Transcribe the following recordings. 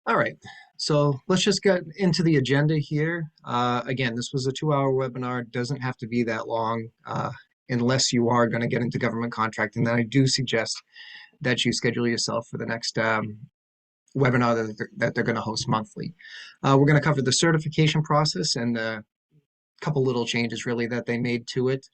All right, so let's just get into the agenda here. Again, this was a 2-hour webinar. It doesn't have to be that long unless you are going to get into government contracting. Then I do suggest that you schedule yourself for the next webinar that they're going to host monthly. We're going to cover the certification process and the couple little changes really that they made to it.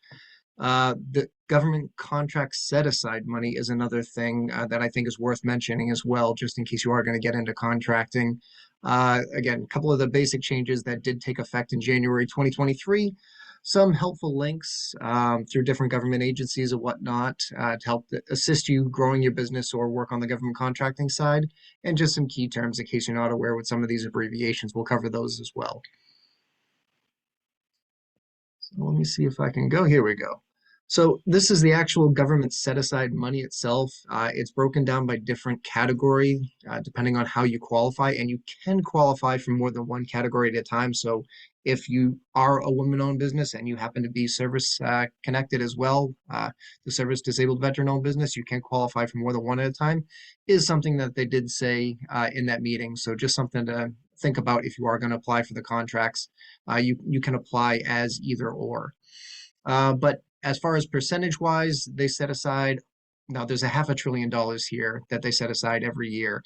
The government contract set aside money is another thing that I think is worth mentioning as well, just in case you are going to get into contracting. Again, a couple of the basic changes that did take effect in January 2023, some helpful links through different government agencies and whatnot to help assist you growing your business or work on the government contracting side, and just some key terms in case you're not aware with some of these abbreviations. We'll cover those as well. So let me see if I can go. Here we go. So this is the actual government set-aside money itself. It's broken down by different category, depending on how you qualify, and you can qualify for more than one category at a time. So if you are a woman-owned business and you happen to be service connected as well, the service disabled veteran-owned business, you can qualify for more than one at a time, is something that they did say in that meeting. So just something to think about if you are going to apply for the contracts. You can apply as either or. But as far as percentage wise, they set aside, now there's a $500 billion here that they set aside every year.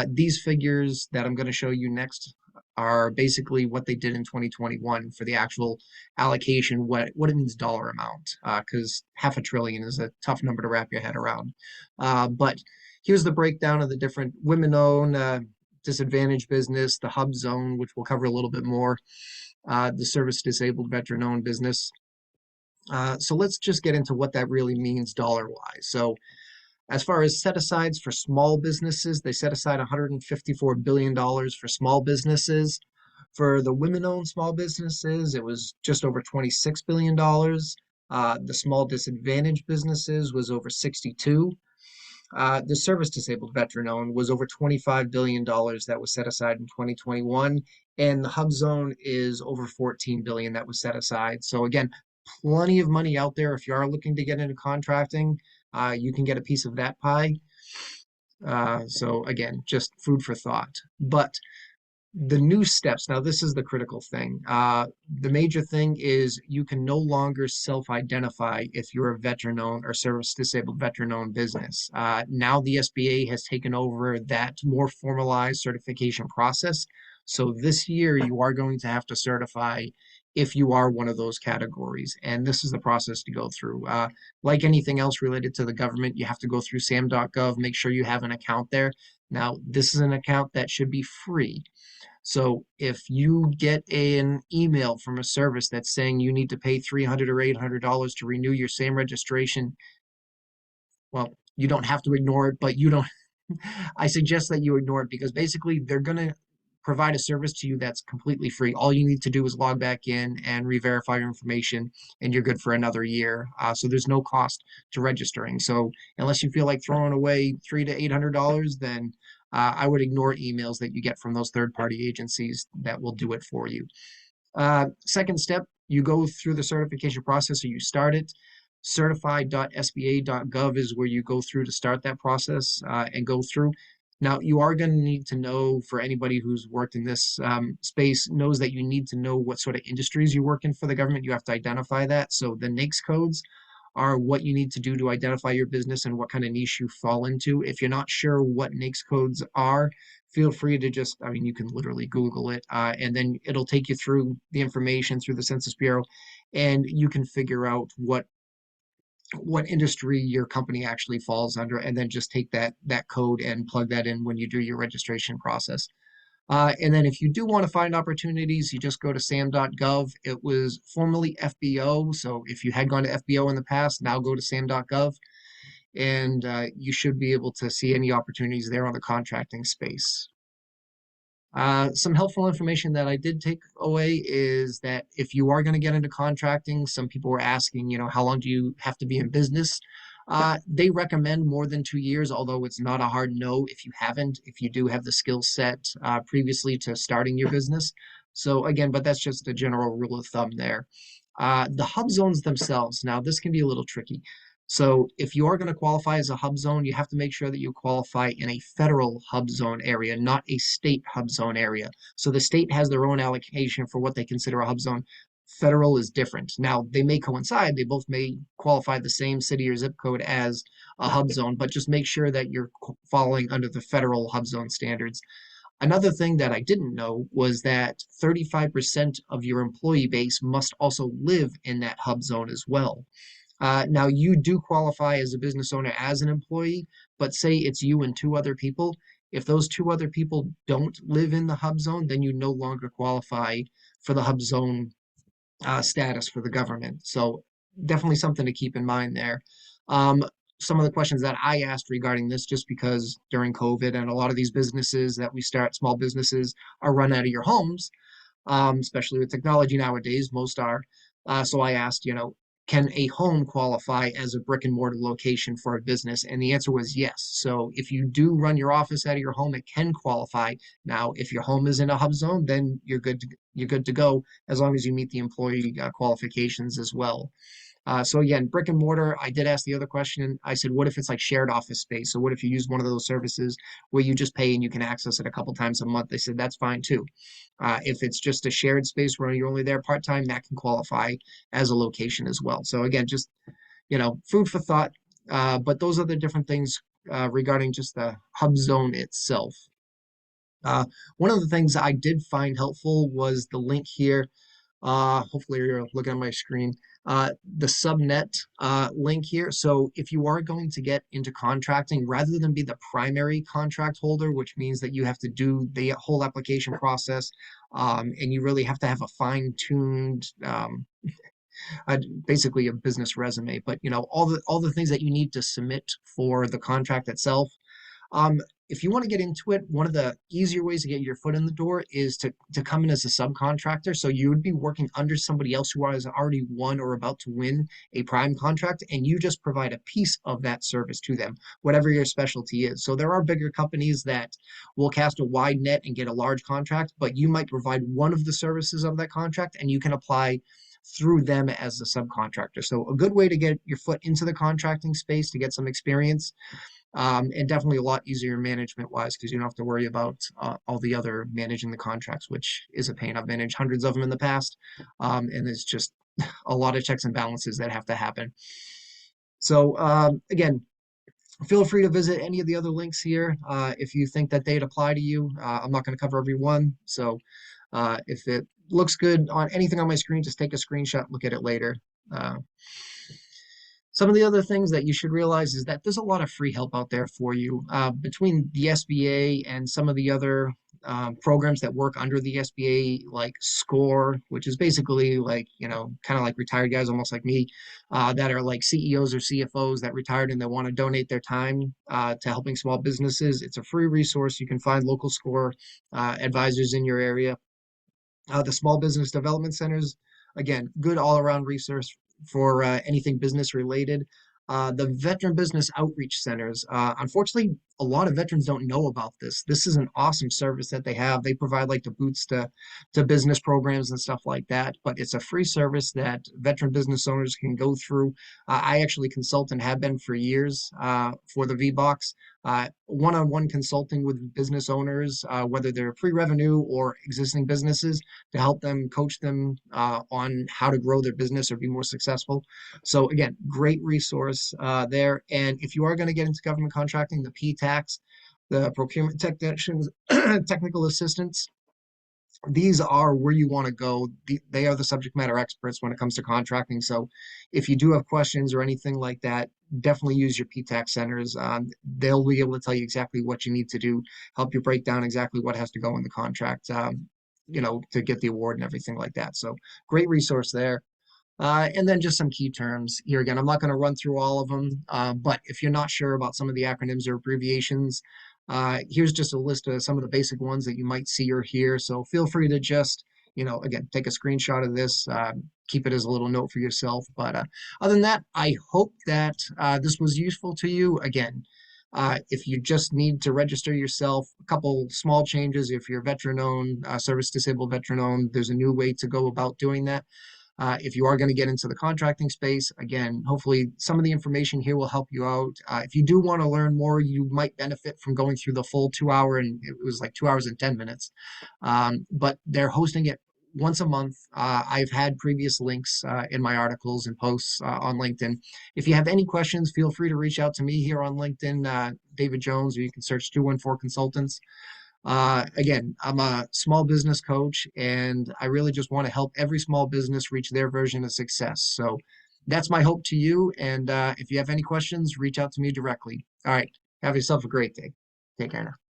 These figures that I'm going to show you next are basically what they did in 2021 for the actual allocation, what it means dollar amount, because $500 billion is a tough number to wrap your head around. But here's the breakdown of the different women-owned, disadvantaged business, the hub zone, which we'll cover a little bit more, the service disabled veteran-owned business. So let's just get into what that really means dollar-wise. So as far as set-asides for small businesses, they set aside $154 billion for small businesses. For the women-owned small businesses, it was just over $26 billion. The small disadvantaged businesses was over 62. The service disabled veteran owned was over $25 billion that was set aside in 2021. And the hub zone is over $14 billion that was set aside. So again, plenty of money out there. If you are looking to get into contracting, you can get a piece of that pie. So again, just food for thought. But the new steps, now this is the critical thing. The major thing is you can no longer self-identify if you're a veteran-owned or service-disabled veteran-owned business. Now the SBA has taken over that more formalized certification process. So this year you are going to have to certify if you are one of those categories. And this is the process to go through. Like anything else related to the government, you have to go through sam.gov, make sure you have an account there. Now, this is an account that should be free. So if you get an email from a service that's saying you need to pay $300 or $800 to renew your SAM registration, well, you don't have to ignore it, but you don't. I suggest that you ignore it because basically they're going to provide a service to you that's completely free. All you need to do is log back in and re-verify your information, and you're good for another year. So there's no cost to registering. So unless you feel like throwing away $300 to $800, then I would ignore emails that you get from those third-party agencies that will do it for you. Second step, you go through the certification process, or you start it. Certified.sba.gov is where you go through to start that process and go through. Now, you are going to need to know, for anybody who's worked in this space, knows that you need to know what sort of industries you work in for the government. You have to identify that. So the NAICS codes are what you need to do to identify your business and what kind of niche you fall into. If you're not sure what NAICS codes are, feel free to just, I mean, you can literally Google it, and then it'll take you through the information through the Census Bureau, and you can figure out what industry your company actually falls under, and then just take that code and plug that in when you do your registration process. And then if you do want to find opportunities, you just go to sam.gov. It was formerly FBO, so if you had gone to FBO in the past, now go to sam.gov, and you should be able to see any opportunities there on the contracting space. Some helpful information that I did take away is that if you are going to get into contracting, some people were asking, how long do you have to be in business? They recommend more than 2 years, although it's not a hard no if you haven't, if you do have the skill set previously to starting your business. So again, but that's just a general rule of thumb there. The hub zones themselves, now this can be a little tricky. So if you are going to qualify as a hub zone, you have to make sure that you qualify in a federal hub zone area, not a state hub zone area. So the state has their own allocation for what they consider a hub zone. Federal is different. Now, they may coincide, they both may qualify the same city or zip code as a hub zone, but just make sure that you're following under the federal hub zone standards. Another thing that I didn't know was that 35% of your employee base must also live in that hub zone as well. Now, you do qualify as a business owner as an employee, but say it's you and two other people. If those two other people don't live in the hub zone, then you no longer qualify for the hub zone status for the government. So definitely something to keep in mind there. Um, some of the questions that I asked regarding this, just because during COVID and a lot of these businesses that we start, small businesses, are run out of your homes, especially with technology nowadays, most are. So I asked, can a home qualify as a brick and mortar location for a business? And the answer was yes. So if you do run your office out of your home, it can qualify. Now, if your home is in a hub zone, then you're good to go as long as you meet the employee qualifications as well. So again, brick and mortar, I did ask the other question. I said, what if it's like shared office space? So what if you use one of those services where you just pay and you can access it a couple times a month? They said that's fine too. If it's just a shared space where you're only there part-time, that can qualify as a location as well. So again, just, food for thought. But those are the different things regarding just the hub zone itself. Uh, One of the things I did find helpful was the link here. Hopefully you're looking at my screen. The subnet link here. So if you are going to get into contracting, rather than be the primary contract holder, which means that you have to do the whole application process, and you really have to have a fine-tuned, basically a business resume, but all the things that you need to submit for the contract itself. Um, if you want to get into it, one of the easier ways to get your foot in the door is to come in as a subcontractor. So you would be working under somebody else who has already won or about to win a prime contract, and you just provide a piece of that service to them, whatever your specialty is. So there are bigger companies that will cast a wide net and get a large contract, but you might provide one of the services of that contract, and you can apply through them as a subcontractor. So a good way to get your foot into the contracting space to get some experience, and definitely a lot easier management wise because you don't have to worry about all the other managing the contracts, which is a pain. I've managed hundreds of them in the past, and it's just a lot of checks and balances that have to happen. So again, feel free to visit any of the other links here if you think that they'd apply to you. I'm not going to cover every one, so if it looks good on anything on my screen, just take a screenshot, look at it later. Uh, some of the other things that you should realize is that there's a lot of free help out there for you between the SBA and some of the other programs that work under the SBA, like SCORE, which is basically like, kind of like retired guys, almost like me, that are like CEOs or CFOs that retired and they want to donate their time to helping small businesses. It's a free resource. You can find local SCORE advisors in your area. The small business development centers, again, good all-around resource for anything business related. The veteran business outreach centers. Unfortunately, a lot of veterans don't know about this. This is an awesome service that they have. They provide like the boots to business programs and stuff like that. But it's a free service that veteran business owners can go through. I actually consult and have been for years for the VBox. One-on-one consulting with business owners, whether they're pre-revenue or existing businesses, to help them coach them on how to grow their business or be more successful. So again, great resource there. And if you are going to get into government contracting, the PTACs, the procurement technicians, technical assistants, these are where you want to go. They are the subject matter experts when it comes to contracting. So if you do have questions or anything like that, definitely use your PTAC centers. They'll be able to tell you exactly what you need to do, help you break down exactly what has to go in the contract, to get the award and everything like that. So great resource there. And then just some key terms. Here again, I'm not going to run through all of them, but if you're not sure about some of the acronyms or abbreviations, here's just a list of some of the basic ones that you might see or hear. So feel free to just, again, take a screenshot of this, keep it as a little note for yourself. But other than that, I hope that this was useful to you. Again, if you just need to register yourself, a couple small changes. If you're veteran owned, service disabled veteran owned, there's a new way to go about doing that. If you are going to get into the contracting space, again, hopefully some of the information here will help you out. If you do want to learn more, you might benefit from going through the full 2 hour, and it was like 2 hours and 10 minutes. But they're hosting it once a month. I've had previous links in my articles and posts on LinkedIn. If you have any questions, feel free to reach out to me here on LinkedIn, David Jones, or you can search 214 Consultants. Again, I'm a small business coach, and I really just want to help every small business reach their version of success. So that's my hope to you. And if you have any questions, reach out to me directly. All right. Have yourself a great day. Take care now.